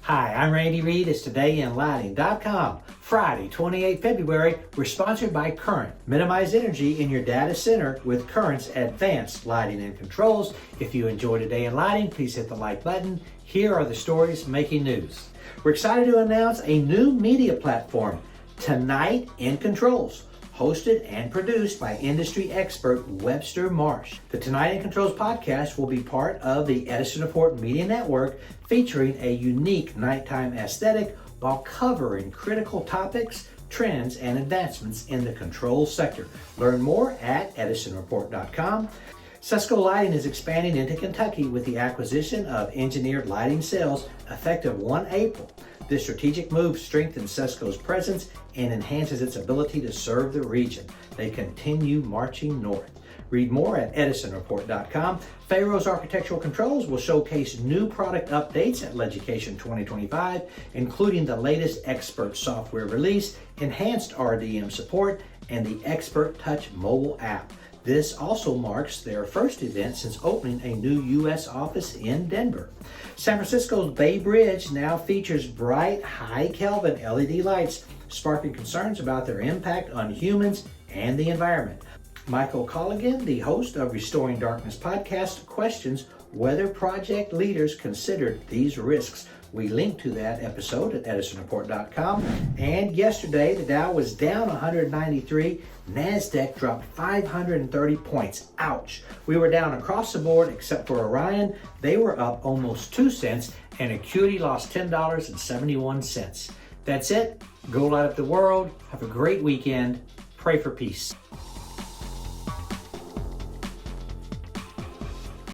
Hi, I'm Randy Reed. It's todayinlighting.com. Friday, 28 February, we're sponsored by Current. Minimize energy in your data center with Current's advanced lighting and controls. If you enjoy Today in Lighting, please hit the like button. Here are the stories making news. We're excited to announce a new media platform, Tonight in Controls, hosted and produced by industry expert Webster Marsh. The Tonight in Controls podcast will be part of the Edison Report Media Network, featuring a unique nighttime aesthetic while covering critical topics, trends, and advancements in the controls sector. Learn more at edisonreport.com. Sesco Lighting is expanding into Kentucky with the acquisition of Engineered Lighting Sales effective 1 April. This strategic move strengthens Sesco's presence and enhances its ability to serve the region. They continue marching north. Read more at edisonreport.com. Pharaoh's Architectural Controls will showcase new product updates at Leducation 2025, including the latest Expert software release, enhanced RDM support, and the Expert Touch mobile app. This also marks their first event since opening a new U.S. office in Denver. San Francisco's Bay Bridge now features bright, high Kelvin LED lights, sparking concerns about their impact on humans and the environment. Michael Colligan, the host of Restoring Darkness podcast, questions whether project leaders considered these risks. We link to that episode at edisonreport.com. And yesterday, the Dow was down 193. NASDAQ dropped 530 points. Ouch. We were down across the board except for Orion. They were up almost 2 cents, and Acuity lost $10.71. That's it. Go light up the world. Have a great weekend. Pray for peace.